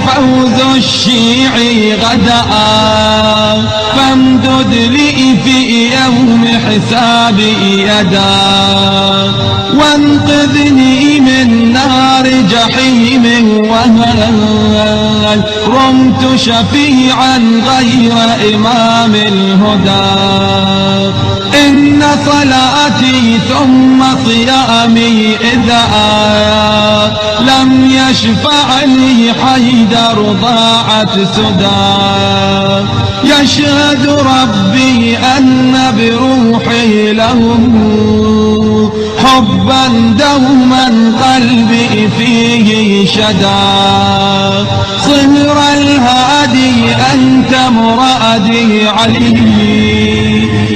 فوز الشيعي غدا فامدد لي في يوم حسابي يدا وانقذني من نار جحيم وهل رمت شفيعا غير إمام الهدى إن صلاتي ثم صيامي إذا لم يشفع لي حيدر ضاعت سدى يشهد ربي أن بروحي له حبا دوما قلبي فيه شدا صهر الهادي أنت مرادي علي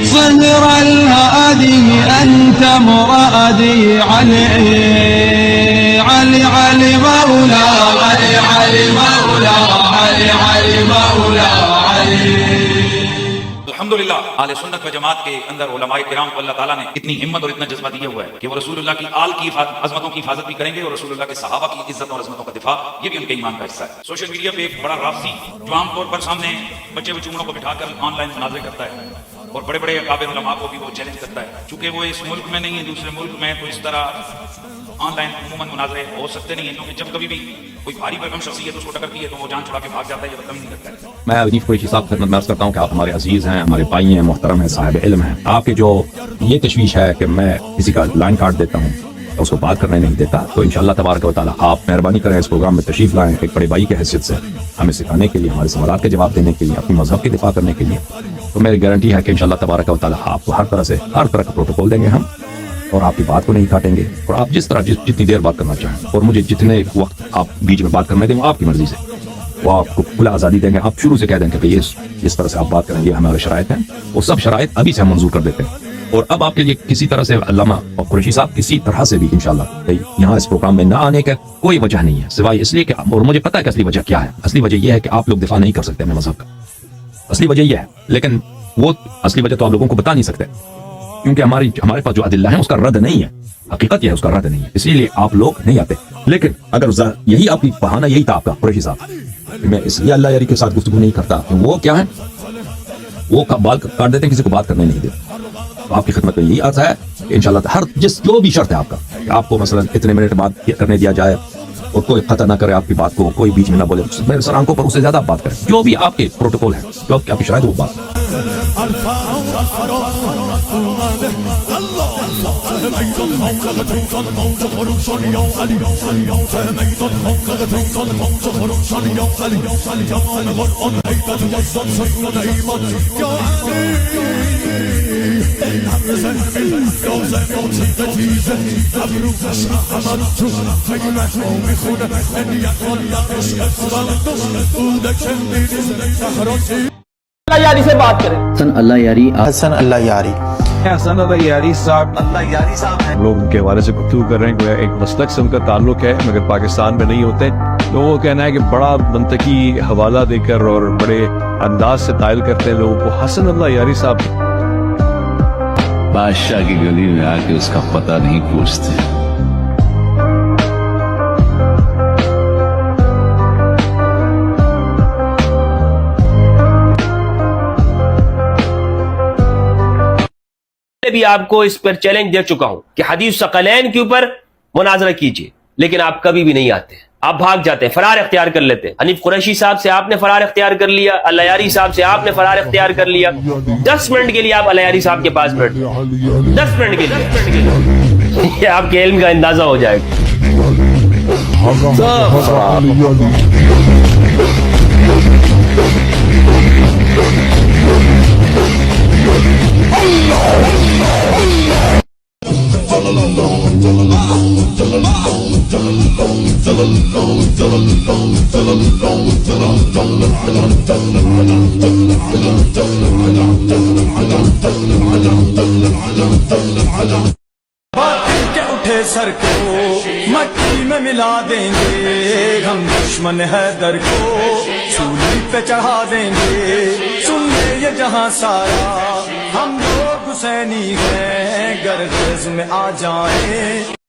صهر الهادي أنت مرادي علي علي علي مولا علي علي مولا علي علي مولا علي। अल्हम्दुलिल्लाह आले सुन्नत व जमात के अंदर उलमाए किराम को अल्लाह ताला ने इतनी हिम्मत और इतना जज्बा दिया हुआ है कि वो रसूलुल्लाह की आल की अजमतों की हिफाजत भी करेंगे और रसूलुल्लाह के सहाबा की इज्जत और अजमतों का दिफा ये भी उनके ईमान का हिस्सा है। सोशल मीडिया पे एक बड़ा राफसी जो आमतौर पर सामने बच्चे बच्चों को बिठाकर ऑनलाइन मुनाज़रे करता है और बड़े बड़े काबिल उलमा को भी वो चैलेंज करता है। चूंकि वो इस मुल्क में नहीं है दूसरे मुल्क में, तो इस तरह ऑनलाइन उमूमन मुनाज़रे हो सकते नहीं है, क्योंकि जब कभी भी कोई भारी भरकम शख्सियत उसको टकरती है तो वो जान छुड़ा के भाग जाता है, ये बदतमीजी नहीं करता है। मैं अनीफ कुरैशी साहब खिदमत में अर्ज़ करता हूँ कि आप हमारे अजीज़ हैं, हमारे भाई हैं, मोहतरम हैं, साहिब इल्म हैं। आपके जो ये तशवीश है कि मैं किसी का लाइन काट देता हूँ तो उसको बात करने नहीं देता, तो इंशाअल्लाह तबारक व तआला आप मेहरबानी करें इस प्रोग्राम में तशरीफ़ लाएँ एक बड़े भाई की हैसियत से हमें सिखाने के लिए, हमारे सवालात के जवाब देने के लिए, अपने मज़हब के दिफा करने के लिए। तो मेरी गारंटी है कि इंशाअल्लाह तबारक व तआला आपको हर तरह का प्रोटोकॉल देंगे हम, और आपकी बात को नहीं काटेंगे, और आप जिस तरह जितनी देर बात करना चाहें और मुझे जितने वक्त आप बीच में बात करने दें वो आपकी मर्जी से, वो आपको खुला आज़ादी देंगे। आप शुरू से कह देंगे कि इस तरह से आप बात करेंगे, हमारे शराइत हैं, वो सब शराइत अभी से हम मंजूर कर देते हैं। और अब आपके लिए किसी तरह से अल्लामा और कुरैशी साहब किसी तरह से भी इंशाअल्लाह यहाँ इस प्रोग्राम में ना आने का कोई वजह नहीं है, सिवाय इसलिए कि, और मुझे पता है कि असली वजह क्या है। असली वजह यह है कि आप लोग दिफा नहीं कर सकते अपने मज़हब का, असली वजह यह है। लेकिन वो असली वजह तो आप लोगों को बता नहीं सकते, क्योंकि हमारे पास जो अदिल्ला है उसका रद्द नहीं है, हकीकत यह है उसका रद्द नहीं है, इसीलिए आप लोग नहीं आते। लेकिन अगर यही आपकी बहाना यही था आपका कुरैशी साहब, मैं इसलिए अल्लाह यारी के साथ गुफ्तगू नहीं करता, वो क्या है, वो बाल काट देते हैं, किसी को बात करने नहीं देते। तो आपकी खिदमत में यही अर्ज है कि इंशाअल्लाह हर जो भी शर्त है आपका, आपको मसलन इतने मिनट बाद करने दिया जाए और कोई खतर ना करे आपकी बात को, कोई बीच में ना बोले, मेरे सर आंखों पर उससे ज्यादा बात करें, जो भी आपके प्रोटोकॉल है, जो आपकी शराइत वो बात। यारी से बात करें। हसन अल्लाह यारी, हसन अल्लाह यारी, हसन अल्लाह यारी साहब, अल्लाह यारी साहब हैं। लोग उनके हवाले से गुफ्तगू कर रहे हैं, गोया एक मसलक से उनका ताल्लुक है मगर पाकिस्तान में नहीं होते। तो वो कहना है कि बड़ा मंतकी हवाला देकर और बड़े अंदाज से तायल करते हैं लोगों को। हसन अल्लाह यारी साहब बादशाह की गली में आके उसका पता नहीं पूछते। भी आपको इस पर चैलेंज दे चुका हूं कि हदीस सकलैन के ऊपर मुनाजरा कीजिए, लेकिन आप कभी भी नहीं आते, आप भाग जाते हैं, फरार इख्तियार कर लेते हैं। हनीफ कुरैशी साहब से आपने फरार इख्तियार कर लिया, अल्लाह यारी साहब से आपने फरार इख्तियार कर लिया। 10 मिनट के लिए आप अल्लाह यारी साहब के पास बैठ, 10 मिनट के लिए, ये आपके इल्म का अंदाजा हो जाएगा। Tell बातिल के उठे सर को मट्टी में मिला देंगे, हम दुश्मन है दर को सूली पे चढ़ा देंगे। सुन ले ये जहां सारा, हम लोग हुसैनी हैं, गर्ज में आ जाएं।